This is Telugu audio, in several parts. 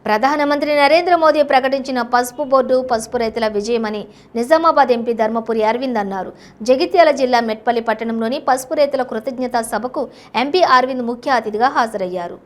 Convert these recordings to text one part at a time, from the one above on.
ప్రధానమంత్రి నరేంద్ర మోదీ ప్రకటించిన పసుపు బోర్డు పసుపు రైతుల విజయమని నిజామాబాద్ ఎంపీ ధర్మపురి అరవింద్ అన్నారు. జగిత్యాల జిల్లా మెట్పల్లి పట్టణంలోని పసుపు రైతుల కృతజ్ఞతా సభకు ఎంపీ అరవింద్ ముఖ్య అతిథిగా హాజరయ్యారు.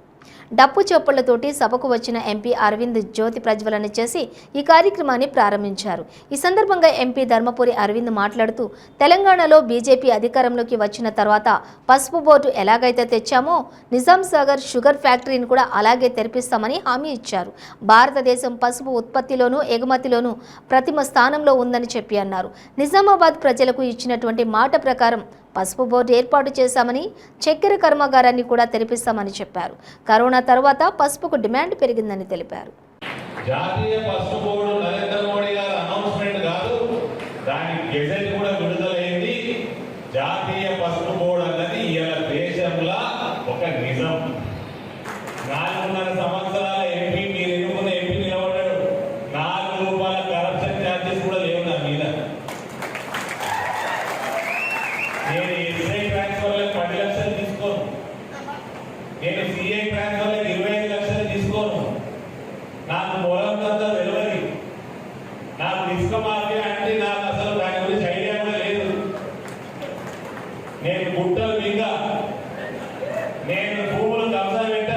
డప్పు చప్పుళ్లతోటి సభకు వచ్చిన ఎంపీ అరవింద్ జ్యోతి ప్రజ్వలన చేసి ఈ కార్యక్రమాన్ని ప్రారంభించారు. ఈ సందర్భంగా ఎంపీ ధర్మపురి అరవింద్ మాట్లాడుతూ తెలంగాణలో బీజేపీ అధికారంలోకి వచ్చిన తర్వాత పసుపు బోర్డు ఎలాగైతే తెచ్చామో నిజాం సాగర్ షుగర్ ఫ్యాక్టరీని కూడా అలాగే తెరిపిస్తామని హామీ ఇచ్చారు. భారతదేశం పసుపు ఉత్పత్తిలోనూ ఎగుమతిలోనూ ప్రథమ స్థానంలో ఉందని చెప్పి అన్నారు. నిజామాబాద్ ప్రజలకు ఇచ్చినటువంటి మాట ప్రకారం పసుపు బోర్డు ఏర్పాటు చేశామని, చక్కెర కర్మాగారాన్ని కూడా తెరిపిస్తామని చెప్పారు. కరోనా తర్వాత పసుపుకు డిమాండ్ పెరిగిందని తెలిపారు. జాతీయ పసుపు బోర్డు నరేంద్ర మోడీ గారి అనౌన్స్మెంట్ కాదు, దాని గెజెట్ కూడా విడుదలైంది. జాతీయ పసుపు బోర్డు అన్నది ఇవాళ దేశంలో ఒక నిజం. 4.5 సంవత్సరాల ఎంపీ మీరు ఎన్నుకున్న ఎంపీ నిలబడ్డాడు. 4 రూపాయల కరప్షన్ ఛార్జెస్ కూడా లేవు నా మీద. నేను ఎస్ఐ ట్రాన్స్ఫర్లకు 10 లక్షలు తీసుకోను. నేను సిఐ ట్రాన్స్ఫర్లకు 25 లక్షలు తీసుకోను. నాకు మూలంతా తెలియదు. నాకు ఇసుక మాఫియా అంటే నాకు అసలు దాని గురించి ఐడియా కూడా లేదు. నేను గుట్టలు మింగ, నేను భూములు కబ్జా పెట్ట,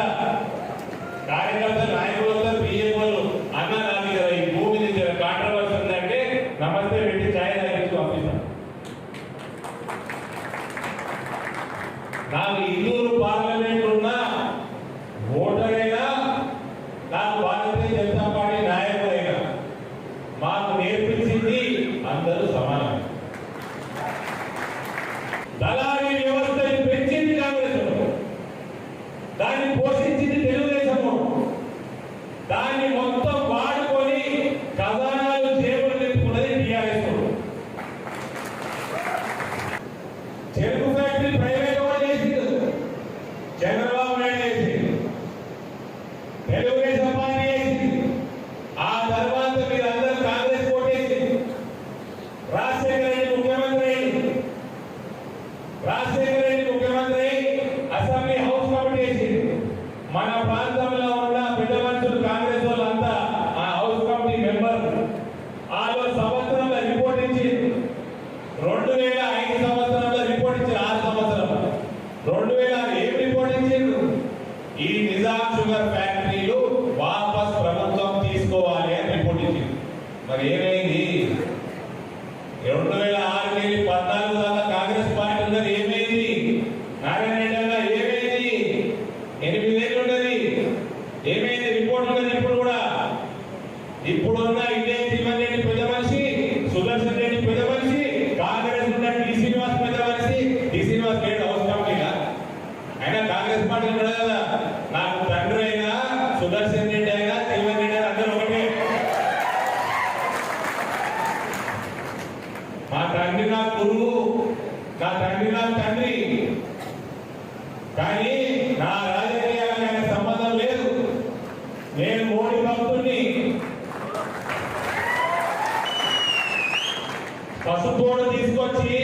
కార్యకర్తలు నాయకులతో బియ్యలు అన్న నాకు ఈ భూమి కాంట్రవర్సీ ఉందంటే నమస్తే పెట్టి ఛాయ్ తాగించి పంపిస్తాను. నాకు ఇల్లూరు పార్లమెంట్ ఉన్న ఓటరైనా, నాకు భారతీయ జనతా పార్టీ నాయకుడైనా మాకు నేర్పించింది అందరూ సమానం. దళారీ వ్యవస్థని పెంచింది కాంగ్రెస్, దాన్ని పోషించింది తెలుగుదేశము. దాన్ని మొత్తం వాడుకొని ఖజానాలు జేబులు నింపుకున్నది టీఆర్ఎస్. చెరుకు ఫ్యాక్టరీ ప్రైవేట్ చంద్రబాబు నాయుడు చేసింది, తెలుగుదేశం పార్టీ చేసింది. ఆ తర్వాత మీరు అందరూ కాంగ్రెస్ కోటేసింది. రాజశేఖర రెడ్డి ముఖ్యమంత్రి అసెంబ్లీ హౌస్ కమిటీ చేసింది. మన ప్రాంతంలో ఉన్న పెద్ద మనుషులు కాంగ్రెస్ వాళ్ళంతా ఆ హౌస్ కమిటీ మెంబర్. ఆలో సంవత్సరంలో రిపోర్ట్ ఇచ్చింది. 2005 సంవత్సరంలో రిపోర్ట్ ఇచ్చింది. 6 సంవత్సరం 2006 ఏం రిపోర్ట్ ఇచ్చిండ్రు? ఈ నిజాం షుగర్ ఫ్యాక్టరీలు వాపస్ ప్రభుత్వం తీసుకోవాలి అని రిపోర్ట్ ఇచ్చింది. మరి ఏమైంది? 2006 నుండి 14 దాకా కాంగ్రెస్ పార్టీ ఉన్నది. ఏమైంది? నారాయణ రెడ్డి ఏమైంది? 8 ఏళ్ళు ఉన్నది. ఏమైంది? రిపోర్ట్ ఉన్నది. ఇప్పుడు కూడా ఇప్పుడున్న ఇదే జీవన్ రెడ్డి పెద్ద మనిషి, సుదర్శన్ రెడ్డి పెద్ద మనిషి, కాంగ్రెస్ ఉన్న టి శ్రీనివాస్ పెద్ద మనిషి. టి శ్రీనివాస్ పేరు హౌస్ కమిటీగా అయినా కాంగ్రెస్ పార్టీ కూడా కదా. నాకు తండ్రి అయినా, సుదర్శన్ రెడ్డి అయినా, జీవన్ రెడ్డి అయినా అందరూ ఒకటే. మా తండ్రి నా గురువు, నా తండ్రి నా తండ్రి. కానీ నా రాజకీయాలకు సంబంధం లేదు. నేను మోడీ భక్తుడిని. పసుపు బోర్డు తీసుకొచ్చి